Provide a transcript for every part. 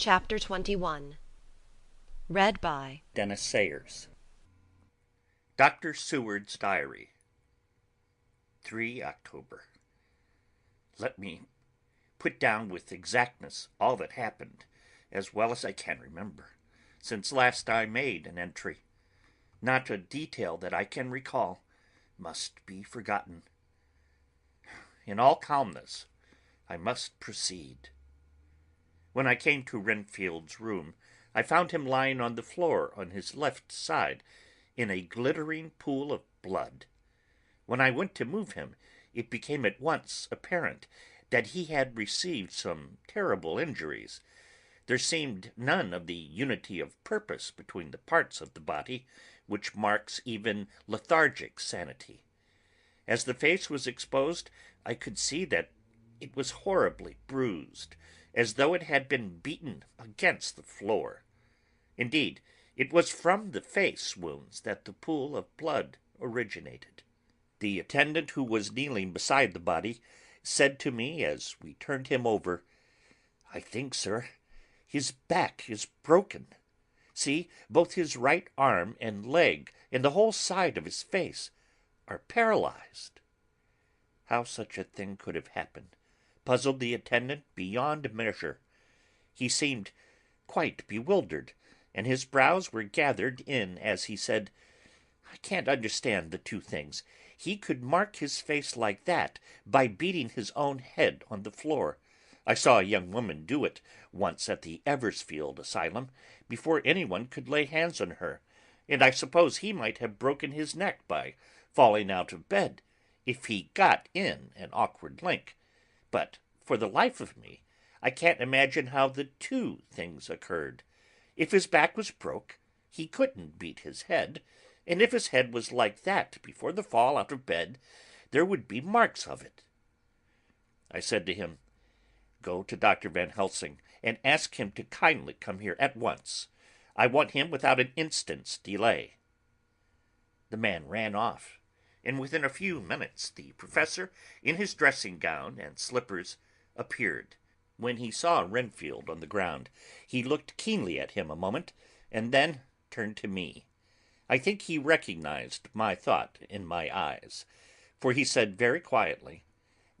Chapter 21. Read by Dennis Sayers. Dr. Seward's Diary. 3 October. Let me put down with exactness all that happened, as well as I can remember, since last I made an entry. Not a detail that I can recall must be forgotten. In all calmness, I must proceed. When I came to Renfield's room, I found him lying on the floor on his left side, in a glittering pool of blood. When I went to move him, it became at once apparent that he had received some terrible injuries. There seemed none of the unity of purpose between the parts of the body which marks even lethargic sanity. As the face was exposed, I could see that it was horribly bruised, as though it had been beaten against the floor. Indeed, it was from the face wounds that the pool of blood originated. The attendant who was kneeling beside the body said to me as we turned him over, "I think, sir, his back is broken. See, both his right arm and leg and the whole side of his face are paralyzed." How such a thing could have happened puzzled the attendant beyond measure. He seemed quite bewildered, and his brows were gathered in as he said, "I can't understand the two things. He could mark his face like that by beating his own head on the floor. I saw a young woman do it once at the Eversfield Asylum, before anyone could lay hands on her, and I suppose he might have broken his neck by falling out of bed, if he got in an awkward link. But for the life of me, I can't imagine how the two things occurred. If his back was broke, he couldn't beat his head, and if his head was like that before the fall out of bed, there would be marks of it." I said to him, "Go to Dr. Van Helsing and ask him to kindly come here at once. I want him without an instant's delay." The man ran off, and within a few minutes the professor, in his dressing gown and slippers, appeared. When he saw Renfield on the ground, he looked keenly at him a moment, and then turned to me. I think he recognized my thought in my eyes, for he said very quietly,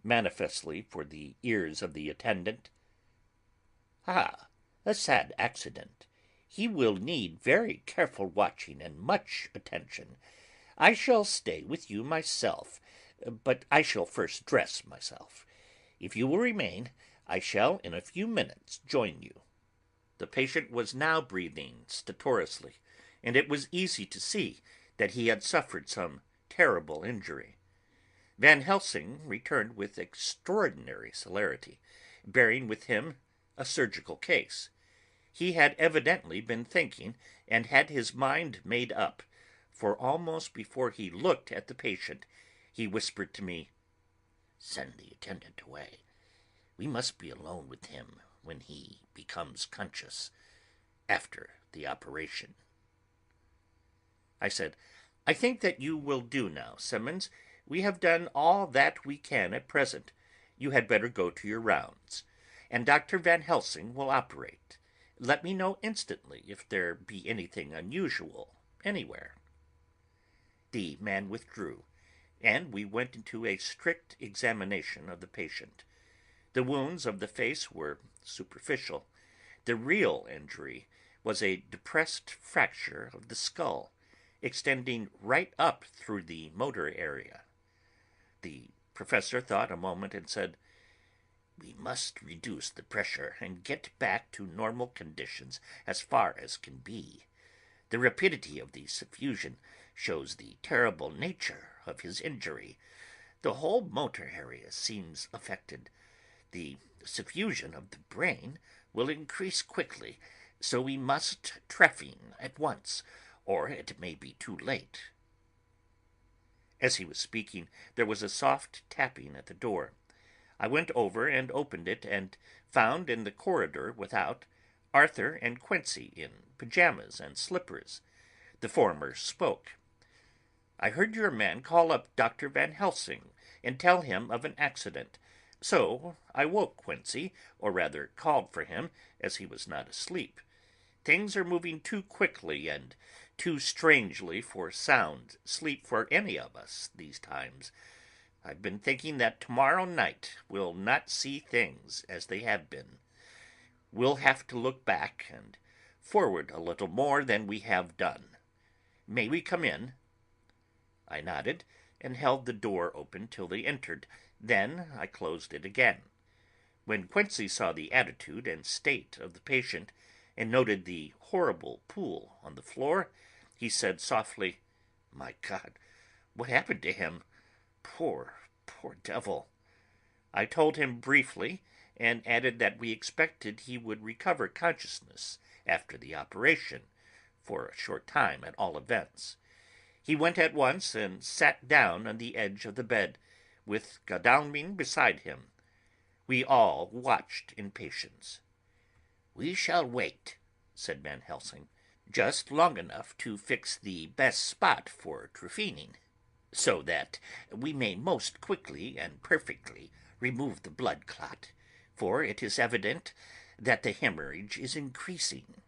manifestly for the ears of the attendant, "Ah, a sad accident. He will need very careful watching and much attention. I shall stay with you myself, but I shall first dress myself. If you will remain, I shall in a few minutes join you." The patient was now breathing stertorously, and it was easy to see that he had suffered some terrible injury. Van Helsing returned with extraordinary celerity, bearing with him a surgical case. He had evidently been thinking, and had his mind made up, for almost before he looked at the patient, he whispered to me, "Send the attendant away. We must be alone with him when he becomes conscious, after the operation." I said, "I think that you will do now, Simmons. We have done all that we can at present. You had better go to your rounds, and Dr. Van Helsing will operate. Let me know instantly if there be anything unusual anywhere." The man withdrew, and we went into a strict examination of the patient. The wounds of the face were superficial. The real injury was a depressed fracture of the skull, extending right up through the motor area. The professor thought a moment and said, "We must reduce the pressure and get back to normal conditions as far as can be. The rapidity of the suffusion shows the terrible nature of his injury. The whole motor area seems affected. The suffusion of the brain will increase quickly, so we must trephine at once, or it may be too late." As he was speaking, there was a soft tapping at the door. I went over and opened it, and found in the corridor without Arthur and Quincey in pajamas and slippers. The former spoke. "I heard your man call up Dr. Van Helsing and tell him of an accident. So I woke Quincy, or rather called for him, as he was not asleep. Things are moving too quickly and too strangely for sound sleep for any of us these times. I've been thinking that tomorrow night we'll not see things as they have been. We'll have to look back and forward a little more than we have done. May we come in? I nodded and held the door open till they entered. Then I closed it again. When Quincy saw the attitude and state of the patient, and noted the horrible pool on the floor, he said softly, "My God, what happened to him? Poor, poor devil." I told him briefly, and added that we expected he would recover consciousness after the operation, for a short time at all events. He went at once and sat down on the edge of the bed, with Godalming beside him. We all watched in patience. "We shall wait," said Van Helsing, "just long enough to fix the best spot for trephining, so that we may most quickly and perfectly remove the blood clot, for it is evident that the hemorrhage is increasing."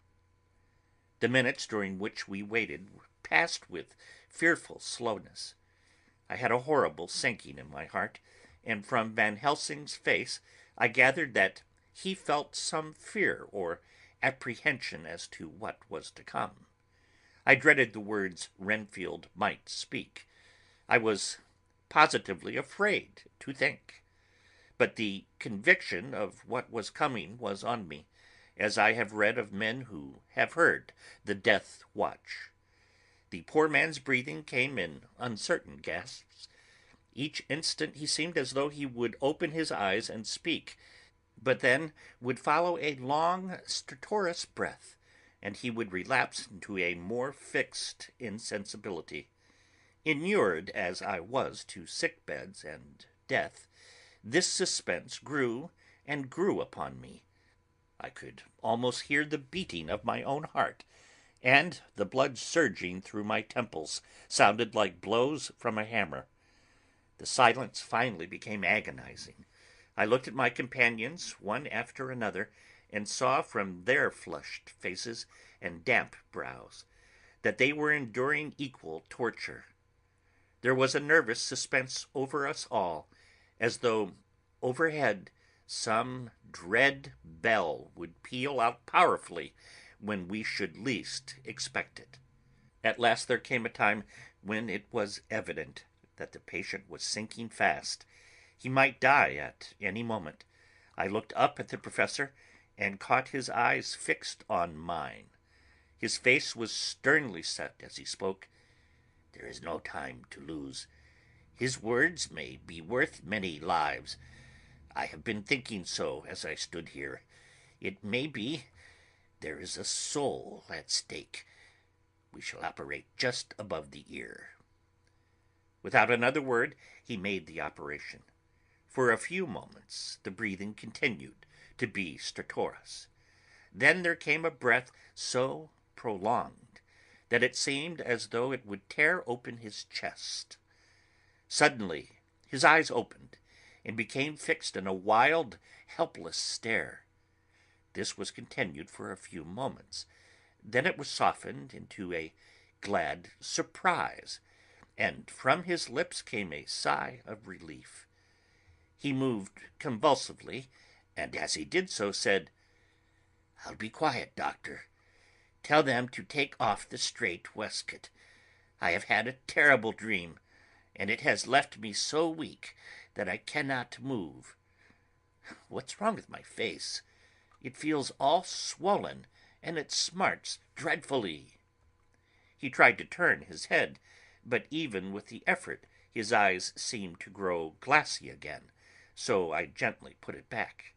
The minutes during which we waited passed with fearful slowness. I had a horrible sinking in my heart, and from Van Helsing's face I gathered that he felt some fear or apprehension as to what was to come. I dreaded the words Renfield might speak. I was positively afraid to think. But the conviction of what was coming was on me, as I have read of men who have heard the death watch. The poor man's breathing came in uncertain gasps. Each instant he seemed as though he would open his eyes and speak, but then would follow a long stertorous breath, and he would relapse into a more fixed insensibility. Inured as I was to sick beds and death, this suspense grew and grew upon me. I could almost hear the beating of my own heart, and the blood surging through my temples sounded like blows from a hammer. The silence finally became agonizing. I looked at my companions, one after another, and saw from their flushed faces and damp brows that they were enduring equal torture. There was a nervous suspense over us all, as though overhead some dread bell would peal out powerfully when we should least expect it. At last there came a time when it was evident that the patient was sinking fast. He might die at any moment. I looked up at the professor and caught his eyes fixed on mine. His face was sternly set as he spoke. "There is no time to lose. His words may be worth many lives. I have been thinking so as I stood here. It may be there is a soul at stake. We shall operate just above the ear." Without another word, he made the operation. For a few moments the breathing continued to be stertorous. Then there came a breath so prolonged that it seemed as though it would tear open his chest. Suddenly his eyes opened and became fixed in a wild, helpless stare. This was continued for a few moments. Then it was softened into a glad surprise, and from his lips came a sigh of relief. He moved convulsively, and as he did so said, "I'll be quiet, doctor. Tell them to take off the strait waistcoat. I have had a terrible dream, and it has left me so weak that I cannot move. What's wrong with my face? It feels all swollen, and it smarts dreadfully." He tried to turn his head, but even with the effort his eyes seemed to grow glassy again, so I gently put it back.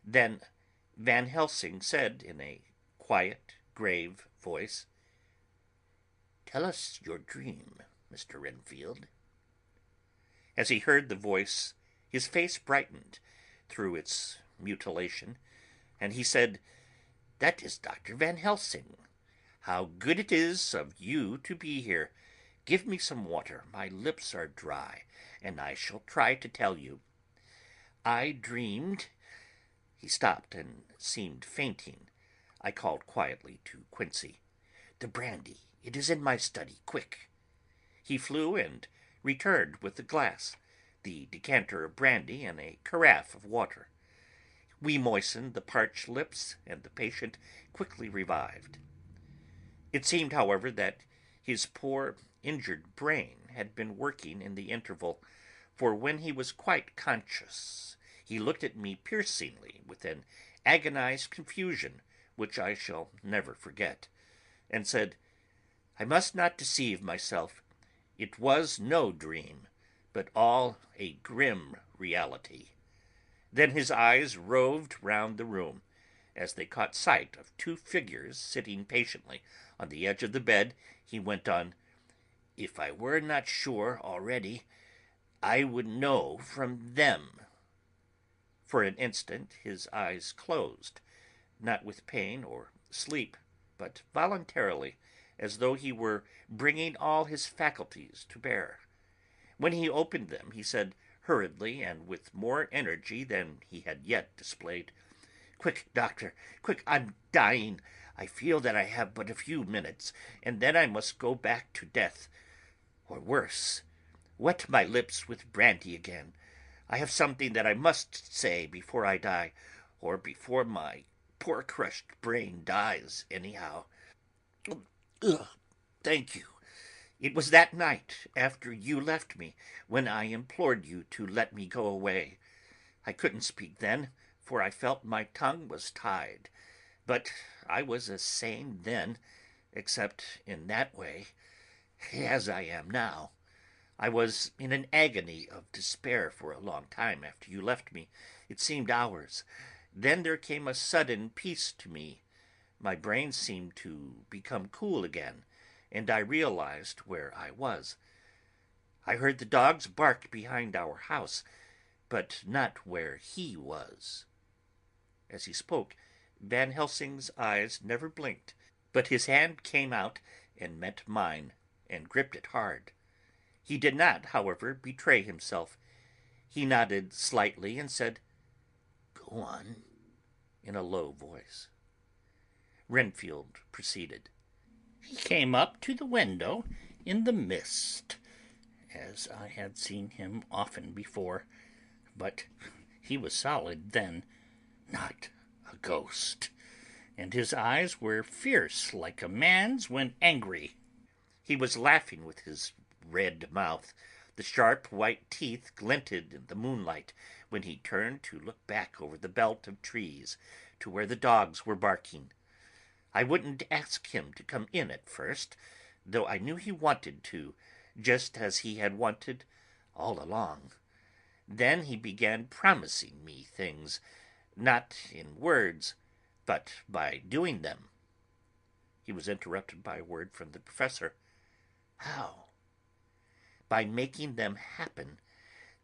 Then Van Helsing said in a quiet, grave voice, "Tell us your dream, Mr. Renfield." As he heard the voice, his face brightened through its mutilation, and he said, "That is Dr. Van Helsing. How good it is of you to be here. Give me some water. My lips are dry, and I shall try to tell you. I dreamed—" He stopped and seemed fainting. I called quietly to Quincy. "The brandy, it is in my study, quick." He flew and returned with the glass, the decanter of brandy, and a carafe of water. We moistened the parched lips, and the patient quickly revived. It seemed, however, that his poor injured brain had been working in the interval, for when he was quite conscious he looked at me piercingly with an agonized confusion which I shall never forget, and said, "I must not deceive myself. It was no dream, but all a grim reality." Then his eyes roved round the room. As they caught sight of two figures sitting patiently on the edge of the bed, he went on, "If I were not sure already, I would know from them." For an instant his eyes closed, not with pain or sleep, but voluntarily, as though he were bringing all his faculties to bear. When he opened them, he said hurriedly and with more energy than he had yet displayed, "Quick, doctor, quick, I'm dying. I feel that I have but a few minutes, and then I must go back to death, or worse, wet my lips with brandy again. I have something that I must say before I die, or before my poor crushed brain dies, anyhow. Ugh, thank you. It was that night, after you left me, when I implored you to let me go away. I couldn't speak then, for I felt my tongue was tied, but I was as sane then, except in that way, as I am now. I was in an agony of despair for a long time after you left me. It seemed hours. Then there came a sudden peace to me. My brain seemed to become cool again, and I realized where I was. I heard the dogs bark behind our house, but not where he was." As he spoke, Van Helsing's eyes never blinked, but his hand came out and met mine, and gripped it hard. He did not, however, betray himself. He nodded slightly and said, "Go on," in a low voice. Renfield proceeded. "He came up to the window in the mist, as I had seen him often before, but he was solid then, not a ghost, and his eyes were fierce like a man's when angry. He was laughing with his red mouth. The sharp white teeth glinted in the moonlight when he turned to look back over the belt of trees to where the dogs were barking. I wouldn't ask him to come in at first, though I knew he wanted to, just as he had wanted all along. Then he began promising me things, not in words, but by doing them." He was interrupted by a word from the professor. "How?" "By making them happen,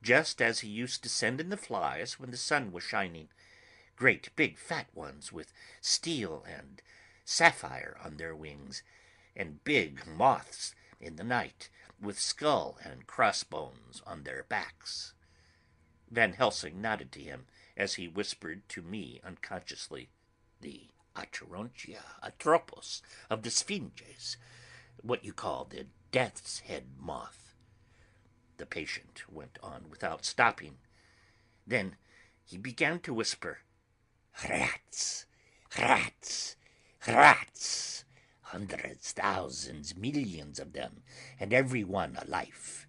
just as he used to send in the flies when the sun was shining, great big fat ones with steel and sapphire on their wings, and big moths in the night with skull and crossbones on their backs." Van Helsing nodded to him as he whispered to me unconsciously, "The Acherontia atropos of the Sphinges, what you call the death's head moth." The patient went on without stopping. Then he began to whisper, "Rats, rats, rats, hundreds, thousands, millions of them, and every one a life,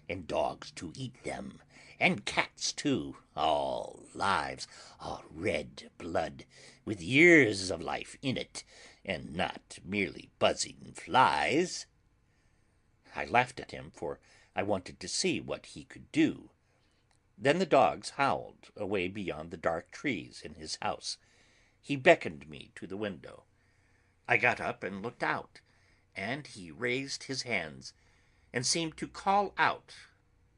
and dogs to eat them, and cats too, all lives, all red blood, with years of life in it, and not merely buzzing flies." I laughed at him, for I wanted to see what he could do. Then the dogs howled away beyond the dark trees in his house. He beckoned me to the window. I got up and looked out, and he raised his hands, and seemed to call out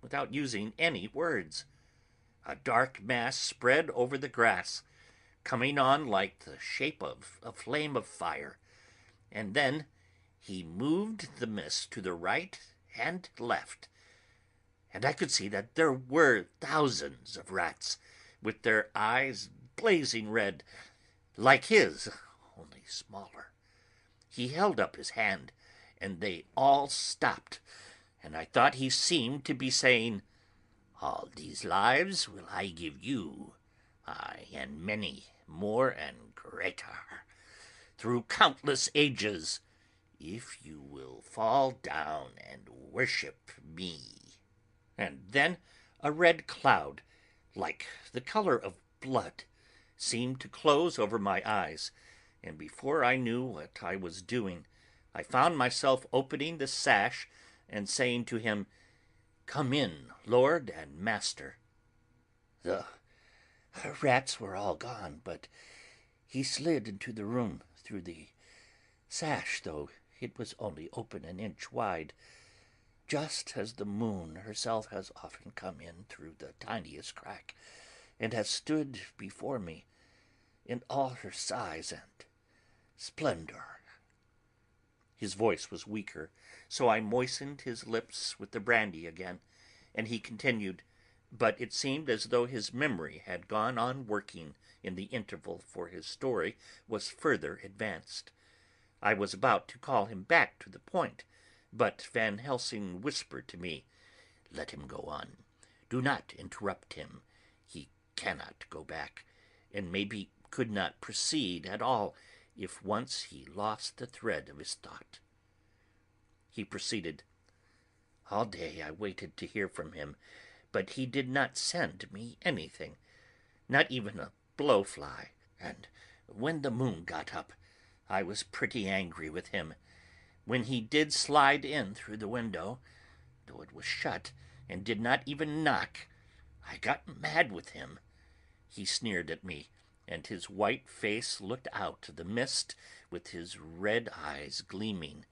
without using any words. A dark mass spread over the grass, coming on like the shape of a flame of fire, and then he moved the mist to the right and left, and I could see that there were thousands of rats, with their eyes blazing red, like his, only smaller. He held up his hand, and they all stopped, and I thought he seemed to be saying, "All these lives will I give you, aye, and many more and greater, through countless ages, if you will fall down and worship me." And then a red cloud, like the color of blood, seemed to close over my eyes, and before I knew what I was doing, I found myself opening the sash and saying to him, "Come in, Lord and Master." The rats were all gone, but he slid into the room through the sash, though it was only open an inch wide, just as the moon herself has often come in through the tiniest crack, and has stood before me in all her size and splendor. His voice was weaker, so I moistened his lips with the brandy again, and he continued, but it seemed as though his memory had gone on working in the interval, for his story was further advanced. I was about to call him back to the point, but Van Helsing whispered to me, "Let him go on. Do not interrupt him. He cannot go back, and maybe could not proceed at all if once he lost the thread of his thought." He proceeded, "All day I waited to hear from him, but he did not send me anything, not even a blowfly, and when the moon got up, I was pretty angry with him. When he did slide in through the window, though it was shut, and did not even knock, I got mad with him. He sneered at me, and his white face looked out of the mist with his red eyes gleaming,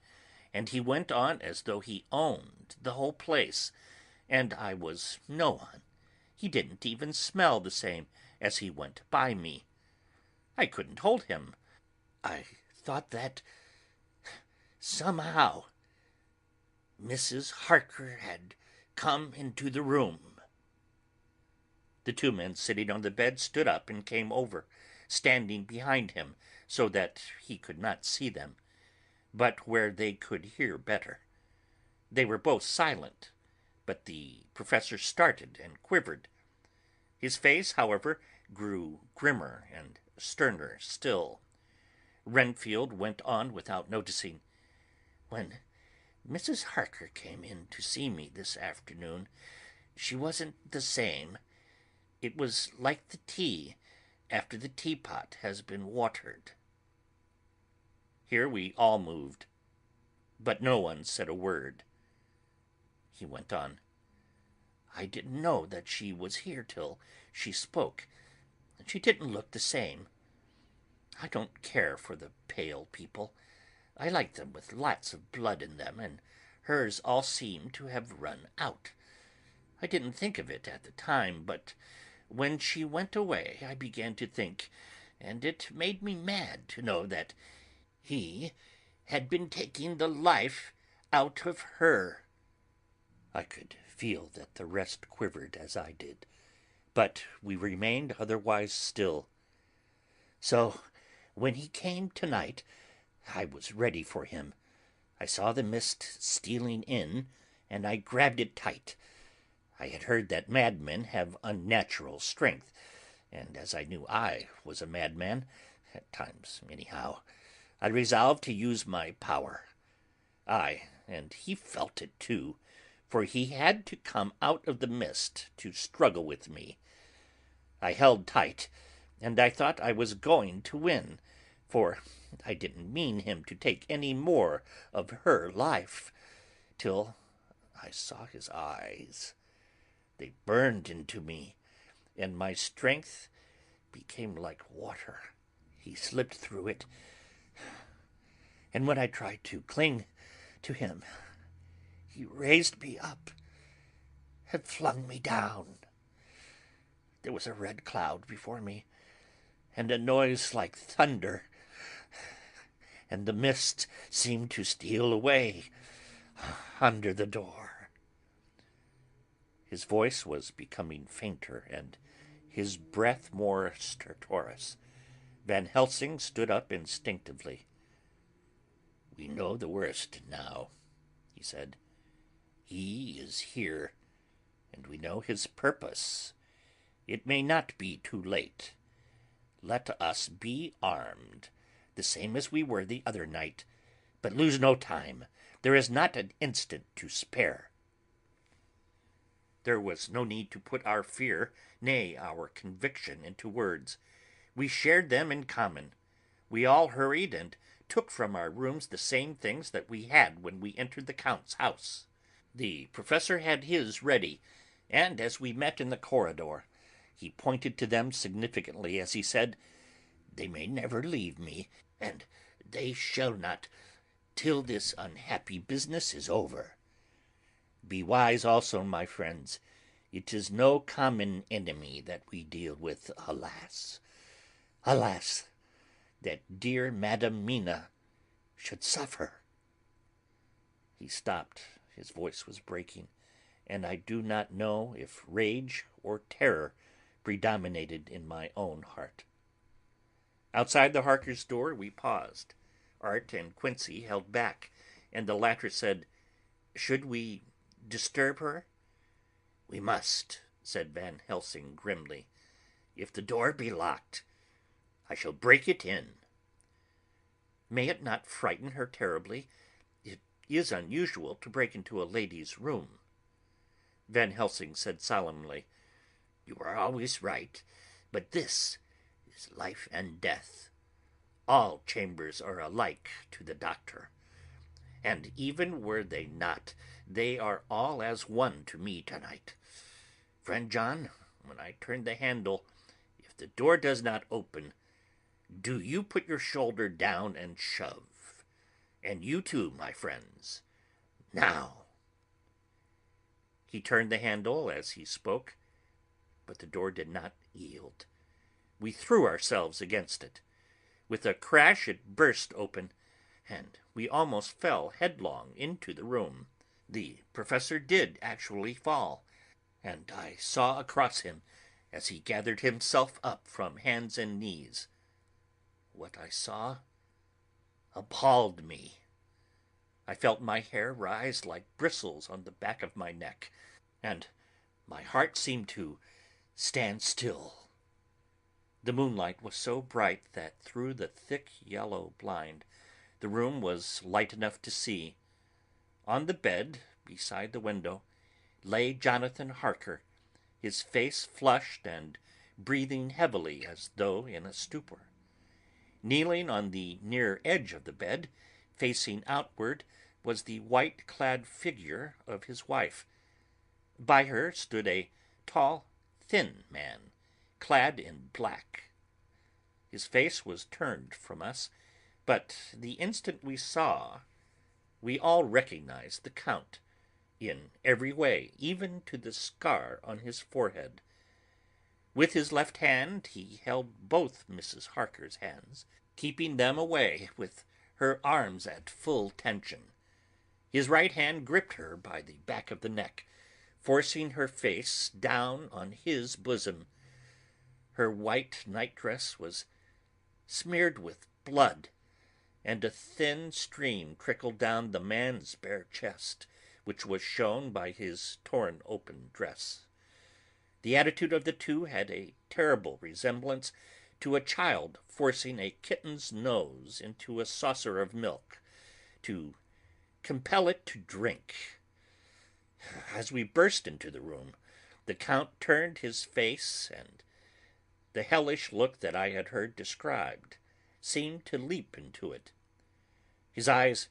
and he went on as though he owned the whole place, and I was no one. He didn't even smell the same as he went by me. I couldn't hold him. I thought that somehow Mrs. Harker had come into the room." The two men sitting on the bed stood up and came over, standing behind him so that he could not see them, but where they could hear better. They were both silent, but the professor started and quivered. His face, however, grew grimmer and sterner still. Renfield went on without noticing. "When Mrs. Harker came in to see me this afternoon, she wasn't the same. It was like the tea after the teapot has been watered." Here we all moved, but no one said a word. He went on, "I didn't know that she was here till she spoke. She didn't look the same. I don't care for the pale people. I like them with lots of blood in them, and hers all seem to have run out. I didn't think of it at the time, but when she went away I began to think, and it made me mad to know that he had been taking the life out of her." I could feel that the rest quivered as I did, but we remained otherwise still. "So when he came tonight, I was ready for him. I saw the mist stealing in, and I grabbed it tight. I had heard that madmen have unnatural strength, and as I knew I was a madman, at times anyhow, I resolved to use my power. Aye, and he felt it too, for he had to come out of the mist to struggle with me. I held tight, and I thought I was going to win, for I didn't mean him to take any more of her life, till I saw his eyes. They burned into me, and my strength became like water. He slipped through it, and when I tried to cling to him, he raised me up and flung me down. There was a red cloud before me, and a noise like thunder, and the mist seemed to steal away under the door." His voice was becoming fainter, and his breath more stertorous. Van Helsing stood up instinctively. "We know the worst now," he said. "He is here, and we know his purpose. It may not be too late. Let us be armed, the same as we were the other night, but lose no time. There is not an instant to spare." There was no need to put our fear, nay, our conviction, into words. We shared them in common. We all hurried and took from our rooms the same things that we had when we entered the Count's house. The Professor had his ready, and as we met in the corridor, he pointed to them significantly as he said, "They may never leave me, and they shall not till this unhappy business is over. Be wise also, my friends. It is no common enemy that we deal with, alas! Alas, that dear Madam Mina should suffer." He stopped. His voice was breaking, and I do not know if rage or terror predominated in my own heart. Outside the Harkers' door we paused. Art and Quincey held back, and the latter said, "Should we disturb her?" "We must," said Van Helsing grimly. "If the door be locked, I shall break it in." "May it not frighten her terribly? It is unusual to break into a lady's room." Van Helsing said solemnly, "You are always right, but this is life and death. All chambers are alike to the doctor, and even were they not, they are all as one to me tonight. Friend John, when I turn the handle, if the door does not open, do you put your shoulder down and shove. And you too, my friends. Now." He turned the handle as he spoke, but the door did not yield. We threw ourselves against it. With a crash it burst open, and we almost fell headlong into the room. The Professor did actually fall, and I saw across him as he gathered himself up from hands and knees. What I saw appalled me. I felt my hair rise like bristles on the back of my neck, and my heart seemed to stand still. The moonlight was so bright that through the thick yellow blind the room was light enough to see. On the bed, beside the window, lay Jonathan Harker, his face flushed and breathing heavily as though in a stupor. Kneeling on the near edge of the bed, facing outward, was the white-clad figure of his wife. By her stood a tall, thin man, clad in black. His face was turned from us, but the instant we saw, we all recognized the Count, in every way, even to the scar on his forehead. With his left hand he held both Mrs. Harker's hands, keeping them away with her arms at full tension. His right hand gripped her by the back of the neck, forcing her face down on his bosom. Her white nightdress was smeared with blood, and a thin stream trickled down the man's bare chest, which was shown by his torn open dress. The attitude of the two had a terrible resemblance to a child forcing a kitten's nose into a saucer of milk to compel it to drink. As we burst into the room, the Count turned his face, and the hellish look that I had heard described seemed to leap into it. His eyes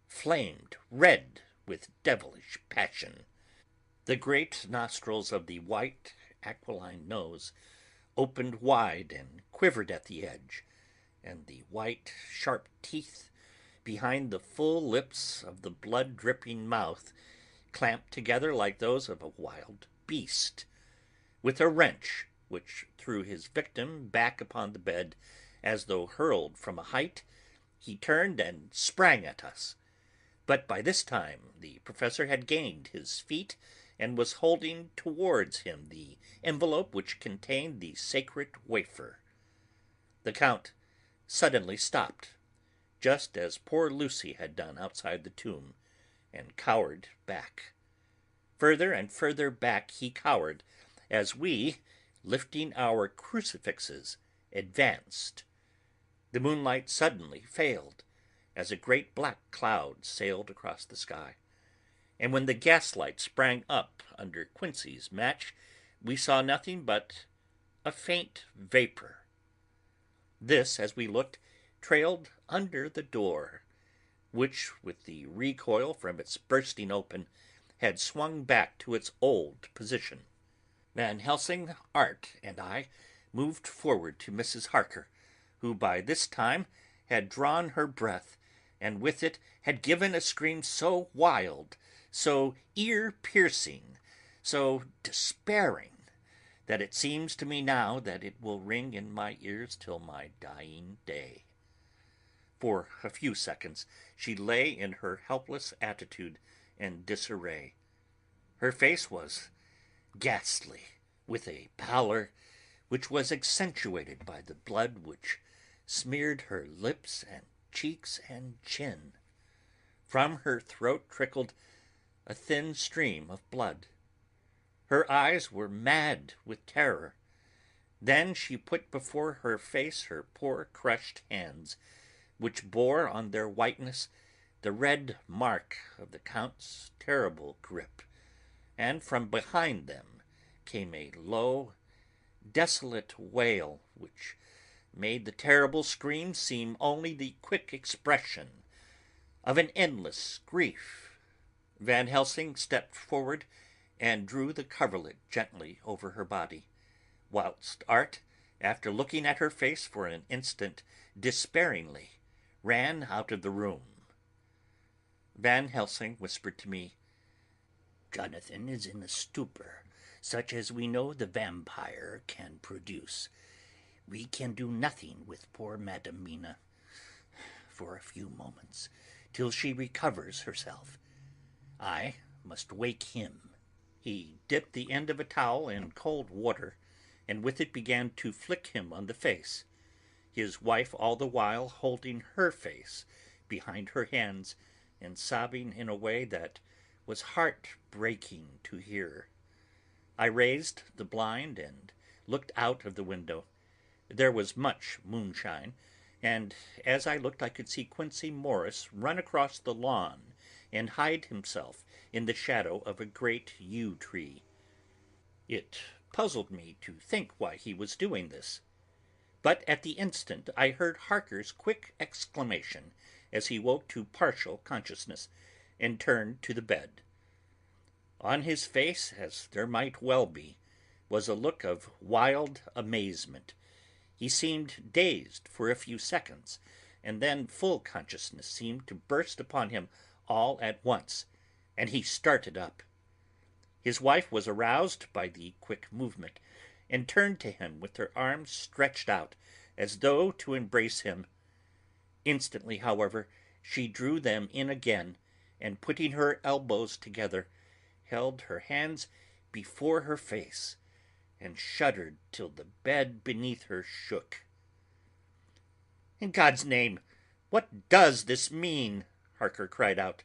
flamed red with devilish passion. The great nostrils of the white, aquiline nose opened wide and quivered at the edge, and the white, sharp teeth behind the full lips of the blood-dripping mouth clamped together like those of a wild beast. With a wrench which threw his victim back upon the bed as though hurled from a height, he turned and sprang at us. But by this time the Professor had gained his feet and was holding towards him the envelope which contained the sacred wafer. The Count suddenly stopped, just as poor Lucy had done outside the tomb, and cowered back. Further and further back he cowered, as we, lifting our crucifixes, advanced. The moonlight suddenly failed, as a great black cloud sailed across the sky, and when the gaslight sprang up under Quincey's match, we saw nothing but a faint vapor. This, as we looked, trailed under the door, which, with the recoil from its bursting open, had swung back to its old position. Van Helsing, Art, and I moved forward to Mrs. Harker, who by this time had drawn her breath, and with it had given a scream so wild, so ear-piercing, so despairing, that it seems to me now that it will ring in my ears till my dying day. For a few seconds she lay in her helpless attitude and disarray. Her face was ghastly, with a pallor which was accentuated by the blood which smeared her lips and cheeks and chin. From her throat trickled a thin stream of blood. Her eyes were mad with terror. Then she put before her face her poor crushed hands, which bore on their whiteness the red mark of the Count's terrible grip, and from behind them came a low, desolate wail, which made the terrible scream seem only the quick expression of an endless grief. Van Helsing stepped forward and drew the coverlet gently over her body, whilst Art, after looking at her face for an instant despairingly, ran out of the room. Van Helsing whispered to me, "Jonathan is in a stupor, such as we know the vampire can produce. We can do nothing with poor Madam Mina for a few moments, till she recovers herself. I must wake him." He dipped the end of a towel in cold water, and with it began to flick him on the face, his wife all the while holding her face behind her hands and sobbing in a way that was heart-breaking to hear. I raised the blind and looked out of the window. There was much moonshine, and as I looked I could see Quincey Morris run across the lawn and hide himself in the shadow of a great yew tree. It puzzled me to think why he was doing this. But at the instant I heard Harker's quick exclamation as he woke to partial consciousness and turned to the bed. On his face, as there might well be, was a look of wild amazement. He seemed dazed for a few seconds, and then full consciousness seemed to burst upon him all at once, and he started up. His wife was aroused by the quick movement, and turned to him with her arms stretched out, as though to embrace him. Instantly, however, she drew them in again, and putting her elbows together, held her hands before her face, and shuddered till the bed beneath her shook. "In God's name, what does this mean?" Harker cried out.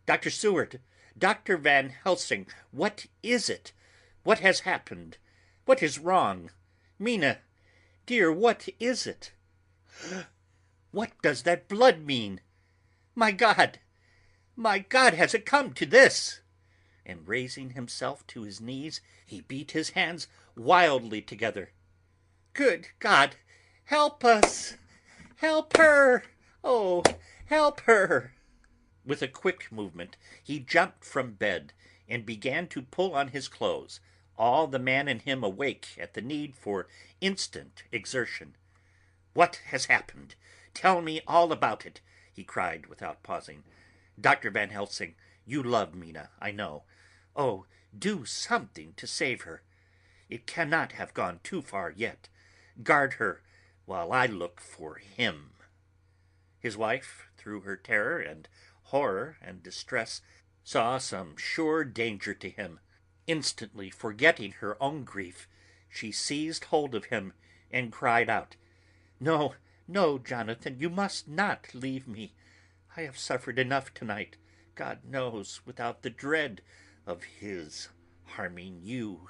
"Dr. Seward, Dr. Van Helsing, what is it? What has happened? What is wrong? Mina, dear, what is it? What does that blood mean? My God, has it come to this?" And raising himself to his knees, he beat his hands wildly together. "Good God, help us! Help her! Oh, help her!" With a quick movement, he jumped from bed and began to pull on his clothes, all the man in him awake at the need for instant exertion. "What has happened? Tell me all about it," he cried without pausing. "Dr. Van Helsing, you love Mina, I know. Oh, do something to save her. It cannot have gone too far yet. Guard her while I look for him." His wife, through her terror and horror and distress, saw some sure danger to him. Instantly forgetting her own grief, she seized hold of him and cried out, "No, no, Jonathan, you must not leave me. I have suffered enough tonight, God knows, without the dread of his harming you.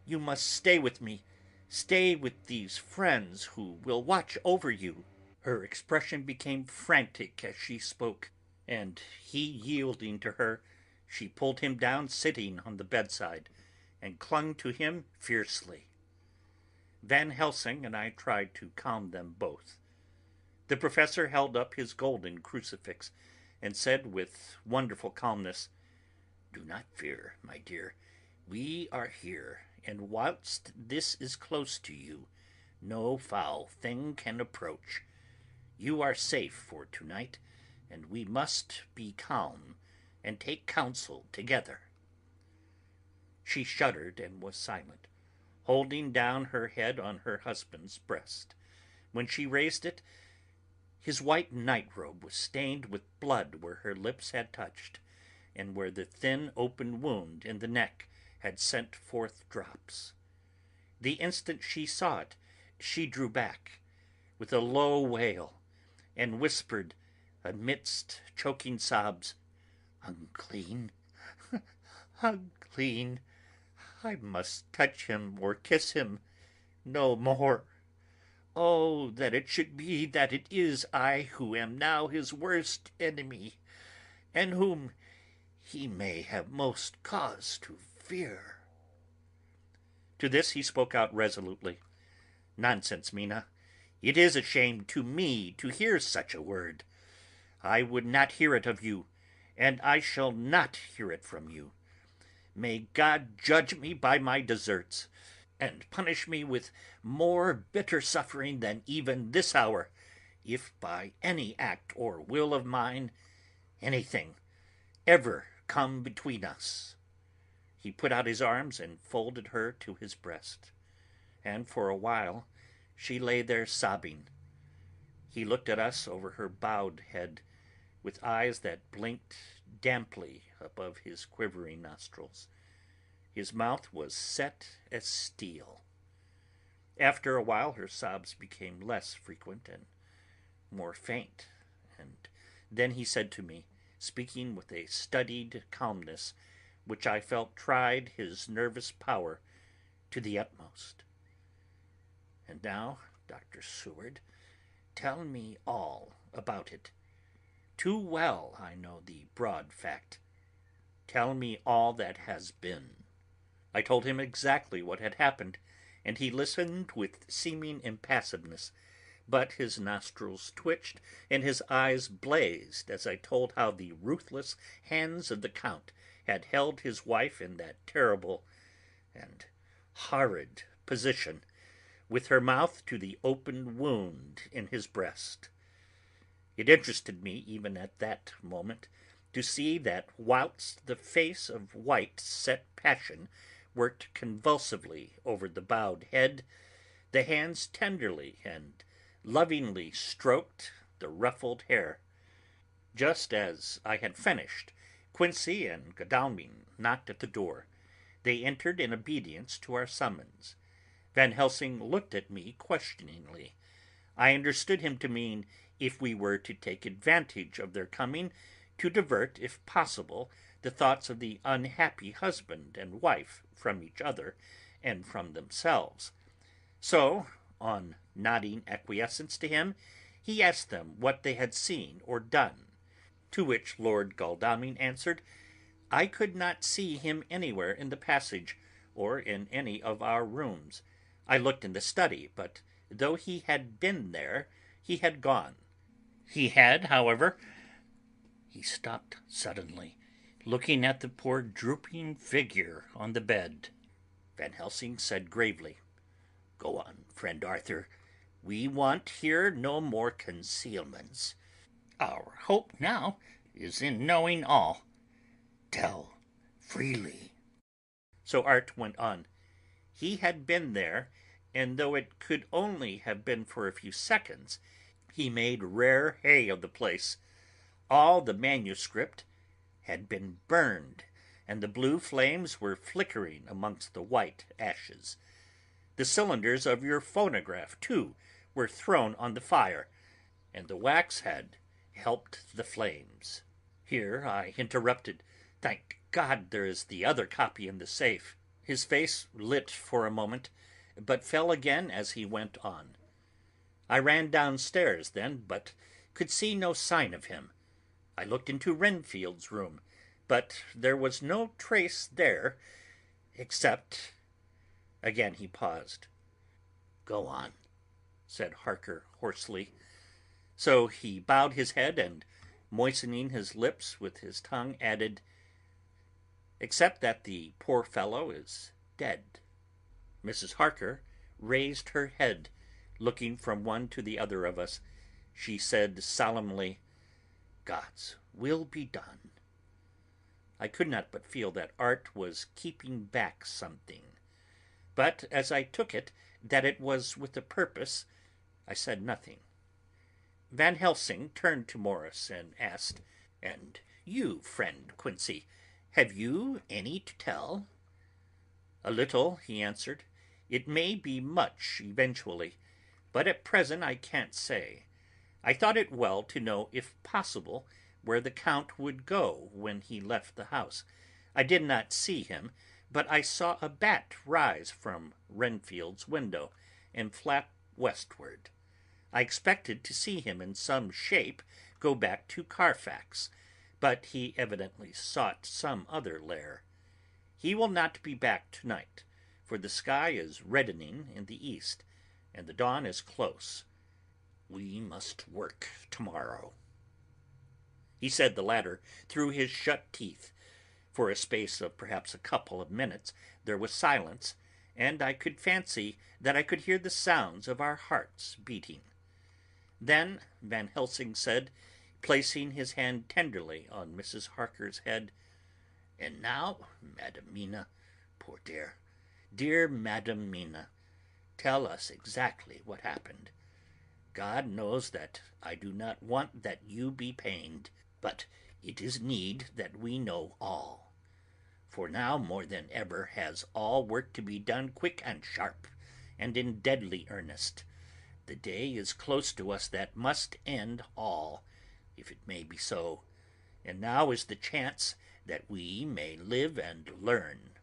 You must stay with me, stay with these friends who will watch over you." Her expression became frantic as she spoke, and he yielding to her, she pulled him down sitting on the bedside, and clung to him fiercely. Van Helsing and I tried to calm them both. The professor held up his golden crucifix, and said with wonderful calmness, "Do not fear, my dear. We are here, and whilst this is close to you, no foul thing can approach. You are safe for tonight, and we must be calm and take counsel together." She shuddered and was silent, holding down her head on her husband's breast. When she raised it, his white night-robe was stained with blood where her lips had touched, and where the thin open wound in the neck had sent forth drops. The instant she saw it, she drew back, with a low wail, and whispered, amidst choking sobs, "Unclean, unclean! I must touch him or kiss him no more. Oh, that it should be that it is I who am now his worst enemy, and whom he may have most cause to fear." To this he spoke out resolutely, "Nonsense, Mina. It is a shame to me to hear such a word. I would not hear it of you, and I shall not hear it from you. May God judge me by my deserts, and punish me with more bitter suffering than even this hour, if by any act or will of mine anything ever come between us." He put out his arms and folded her to his breast, and for a while she lay there sobbing. He looked at us over her bowed head, with eyes that blinked damply above his quivering nostrils. His mouth was set as steel. After a while her sobs became less frequent and more faint, and then he said to me, speaking with a studied calmness which I felt tried his nervous power to the utmost, "And now, Dr. Seward, tell me all about it. Too well I know the broad fact. Tell me all that has been." I told him exactly what had happened, and he listened with seeming impassiveness, but his nostrils twitched and his eyes blazed as I told how the ruthless hands of the Count had held his wife in that terrible and horrid position, with her mouth to the open wound in his breast. It interested me even at that moment to see that whilst the face of white set passion worked convulsively over the bowed head, the hands tenderly and lovingly stroked the ruffled hair. Just as I had finished, Quincey and Godalming knocked at the door. They entered in obedience to our summons. Van Helsing looked at me questioningly. I understood him to mean if we were to take advantage of their coming to divert, if possible, the thoughts of the unhappy husband and wife from each other and from themselves. So, on nodding acquiescence to him, he asked them what they had seen or done, to which Lord Godalming answered, "I could not see him anywhere in the passage, or in any of our rooms. I looked in the study, but though he had been there, he had gone. He had, however—" He stopped suddenly, looking at the poor drooping figure on the bed. Van Helsing said gravely, "Go on, friend Arthur. We want here no more concealments. Our hope now is in knowing all. Tell freely." So Art went on. He had been there, and though it could only have been for a few seconds, he made rare hay of the place. All the manuscript had been burned, and the blue flames were flickering amongst the white ashes. The cylinders of your phonograph, too, were thrown on the fire, and the wax had helped the flames. Here I interrupted. Thank God there is the other copy in the safe. His face lit for a moment, but fell again as he went on. I ran downstairs then, but could see no sign of him. I looked into Renfield's room, but there was no trace there, except... Again he paused. "Go on," said Harker hoarsely. So he bowed his head and, moistening his lips with his tongue, added, "Except that the poor fellow is dead." Mrs. Harker raised her head, looking from one to the other of us. She said solemnly, "God's will be done." I could not but feel that art was keeping back something. But as I took it that it was with a purpose, I said nothing. Van Helsing turned to Morris and asked, "And you, friend Quincey, have you any to tell?" "A little," he answered. "It may be much eventually, but at present I can't say. I thought it well to know, if possible, where the Count would go when he left the house. I did not see him, but I saw a bat rise from Renfield's window and flap westward. I expected to see him in some shape go back to Carfax, but he evidently sought some other lair. He will not be back tonight, for the sky is reddening in the east, and the dawn is close. We must work tomorrow." He said the latter through his shut teeth. For a space of perhaps a couple of minutes there was silence, and I could fancy that I could hear the sounds of our hearts beating. Then Van Helsing said, placing his hand tenderly on Mrs. Harker's head, "And now, Madam Mina, poor dear Madam Mina, tell us exactly what happened. God knows that I do not want that you be pained, but it is need that we know all. For now more than ever has all work to be done quick and sharp, and in deadly earnest. The day is close to us that must end all, if it may be so, and now is the chance that we may live and learn."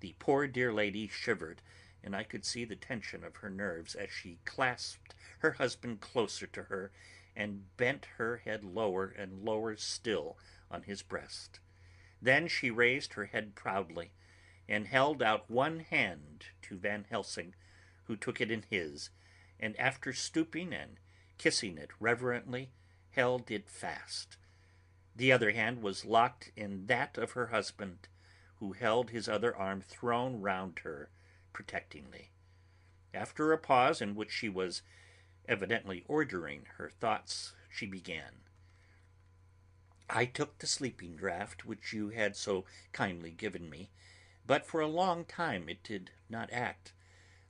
The poor dear lady shivered, and I could see the tension of her nerves as she clasped her husband closer to her and bent her head lower and lower still on his breast. Then she raised her head proudly and held out one hand to Van Helsing, who took it in his, and after stooping and kissing it reverently, held it fast. The other hand was locked in that of her husband, who held his other arm thrown round her protectingly. After a pause in which she was evidently ordering her thoughts, she began. "I took the sleeping draught which you had so kindly given me, but for a long time it did not act.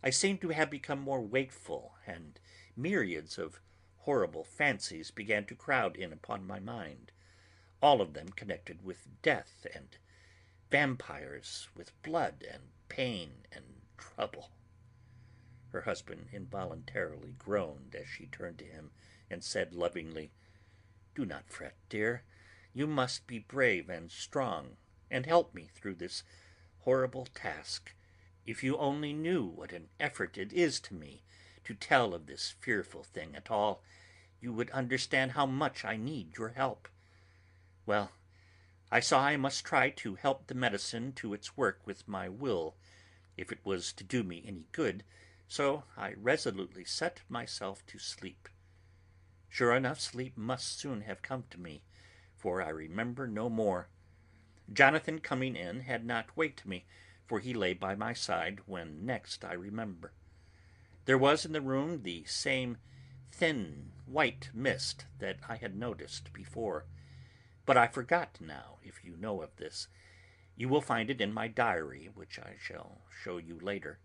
I seemed to have become more wakeful, and myriads of horrible fancies began to crowd in upon my mind, all of them connected with death and vampires, with blood and pain and trouble." Her husband involuntarily groaned as she turned to him and said lovingly, "Do not fret, dear. You must be brave and strong, and help me through this horrible task. If you only knew what an effort it is to me to tell of this fearful thing at all, you would understand how much I need your help. Well, I saw I must try to help the medicine to its work with my will, if it was to do me any good, so I resolutely set myself to sleep. Sure enough, sleep must soon have come to me, for I remember no more. Jonathan coming in had not waked me, for he lay by my side when next I remember. There was in the room the same thin white mist that I had noticed before, but I forgot now, if you know of this. You will find it in my diary, which I shall show you later.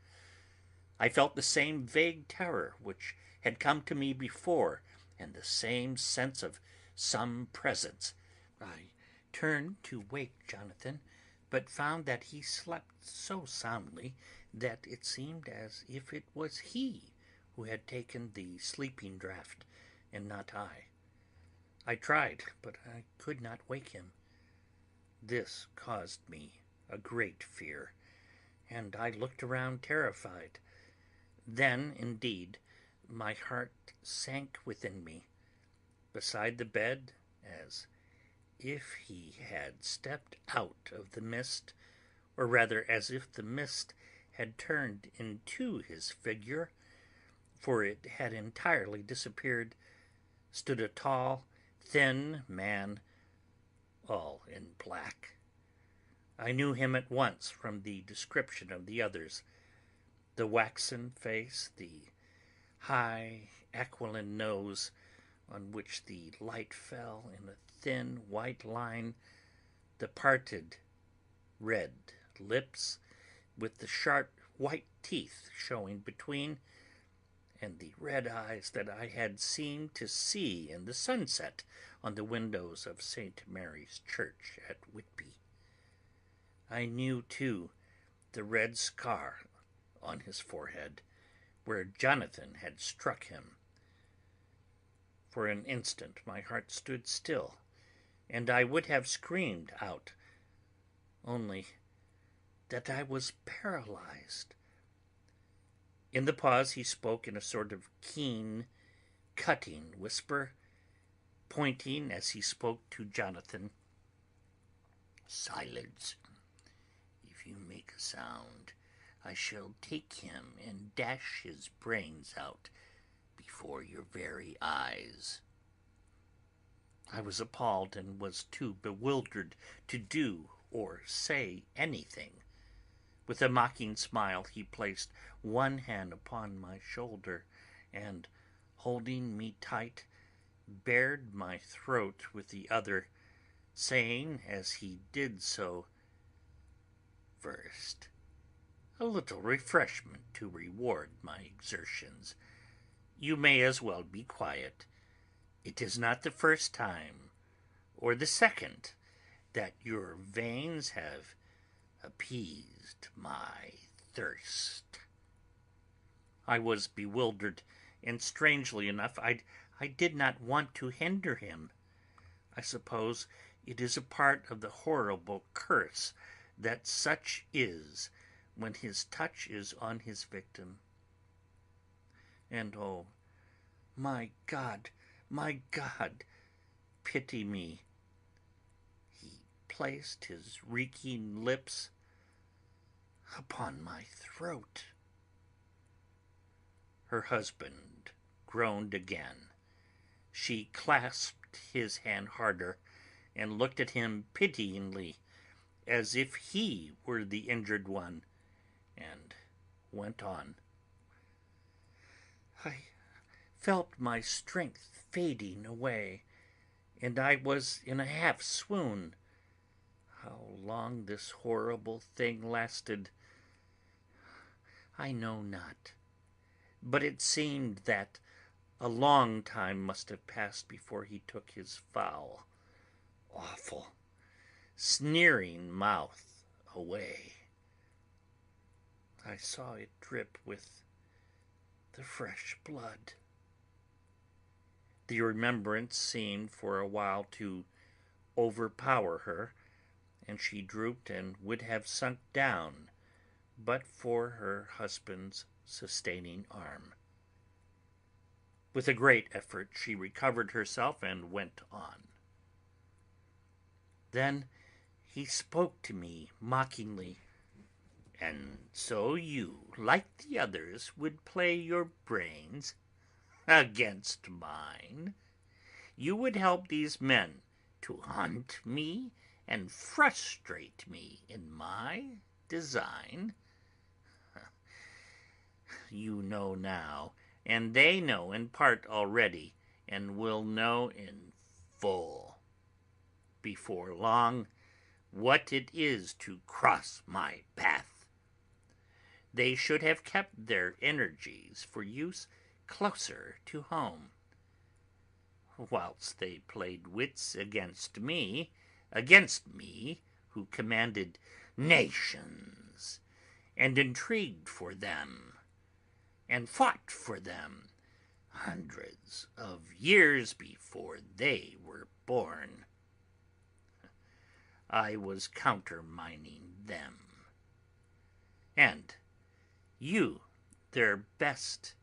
I felt the same vague terror which had come to me before, and the same sense of some presence. I turned to wake Jonathan, but found that he slept so soundly that it seemed as if it was he who had taken the sleeping draught, and not I. I tried, but I could not wake him. This caused me a great fear, and I looked around terrified. Then, indeed, my heart sank within me. Beside the bed, as if he had stepped out of the mist, or rather as if the mist had turned into his figure, for it had entirely disappeared, stood a tall, thin man, all in black. I knew him at once from the description of the others. The waxen face, the high aquiline nose, on which the light fell in a thin white line, the parted red lips, with the sharp white teeth showing between, and the red eyes that I had seemed to see in the sunset on the windows of St. Mary's Church at Whitby. I knew, too, the red scar on his forehead, where Jonathan had struck him. For an instant my heart stood still, and I would have screamed out, only that I was paralyzed. In the pause he spoke in a sort of keen, cutting whisper, pointing as he spoke to Jonathan. "Silence! If you make a sound, I shall take him and dash his brains out before your very eyes." I was appalled and was too bewildered to do or say anything. With a mocking smile he placed one hand upon my shoulder and, holding me tight, bared my throat with the other, saying as he did so, "First, a little refreshment to reward my exertions. You may as well be quiet. It is not the first time, or the second, that your veins have appeased my thirst." I was bewildered, and strangely enough, I did not want to hinder him. I suppose it is a part of the horrible curse that such is when his touch is on his victim. And oh, my God, pity me. He placed his reeking lips upon my throat. Her husband groaned again. She clasped his hand harder and looked at him pityingly, as if he were the injured one, and went on. "I felt my strength fading away, and I was in a half swoon. How long this horrible thing lasted, I know not, but it seemed that a long time must have passed before he took his foul, awful, sneering mouth away. I saw it drip with the fresh blood." The remembrance seemed for a while to overpower her, and she drooped and would have sunk down but for her husband's sustaining arm. With a great effort she recovered herself and went on. Then he spoke to me mockingly. "And so you, like the others, would play your brains against mine? You would help these men to hunt me and frustrate me in my design? You know now, and they know in part already, and will know in full before long what it is to cross my path. They should have kept their energies for use closer to home. Whilst they played wits against me, against me who commanded nations, and intrigued for them, and fought for them hundreds of years before they were born. I was countermining them. And you, their best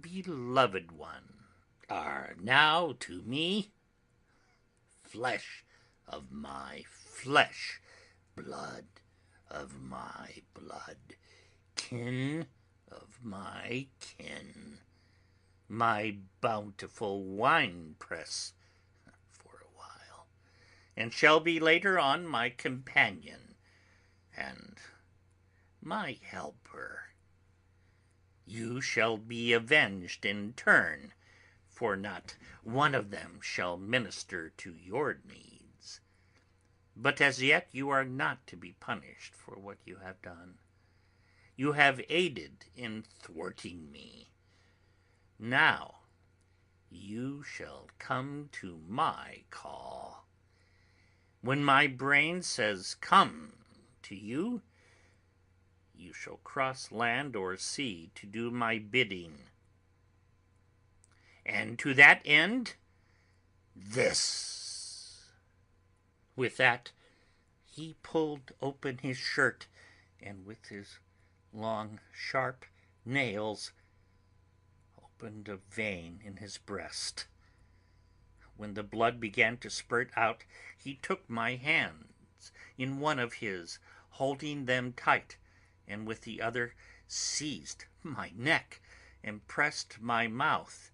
beloved one, are now to me flesh of my flesh, blood of my blood, kin of my kin, my bountiful wine-press for a while, and shall be later on my companion and my helper. You shall be avenged in turn, for not one of them shall minister to your needs. But as yet you are not to be punished for what you have done. You have aided in thwarting me. Now you shall come to my call. When my brain says come to you, you shall cross land or sea to do my bidding. And to that end, this. With that, he pulled open his shirt, and with his long, sharp nails opened a vein in his breast. When the blood began to spurt out, he took my hands in one of his, holding them tight, and with the other seized my neck and pressed my mouth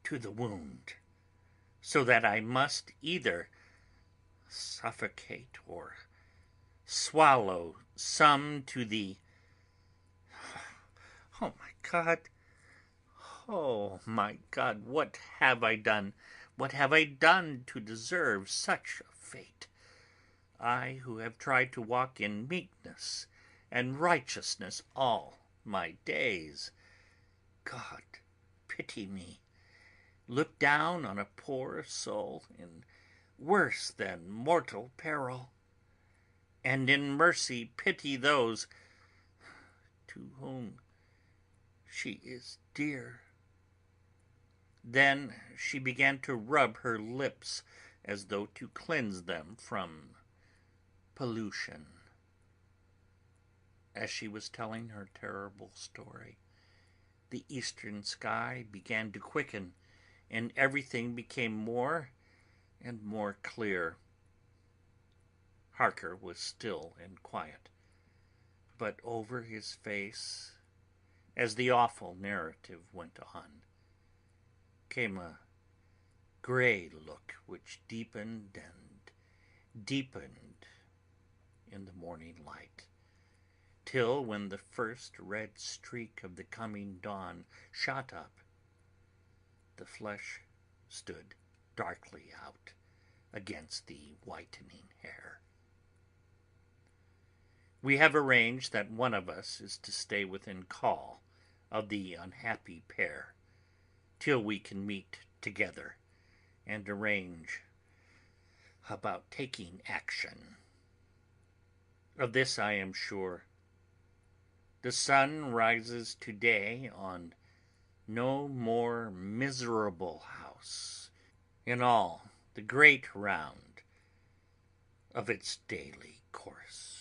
to the wound, so that I must either suffocate or swallow some to the... Oh my God! Oh my God! What have I done? What have I done to deserve such a fate? I who have tried to walk in meekness and righteousness all my days. God, pity me. Look down on a poor soul in worse than mortal peril, and in mercy pity those to whom she is dear. Then she began to rub her lips as though to cleanse them from pollution. As she was telling her terrible story, the eastern sky began to quicken, and everything became more and more clear. Harker was still and quiet, but over his face, as the awful narrative went on, came a gray look which deepened and deepened in the morning light, till when the first red streak of the coming dawn shot up, the flesh stood darkly out against the whitening hair. We have arranged that one of us is to stay within call of the unhappy pair till we can meet together and arrange about taking action. Of this I am sure. The sun rises today on no more miserable house in all the great round of its daily course.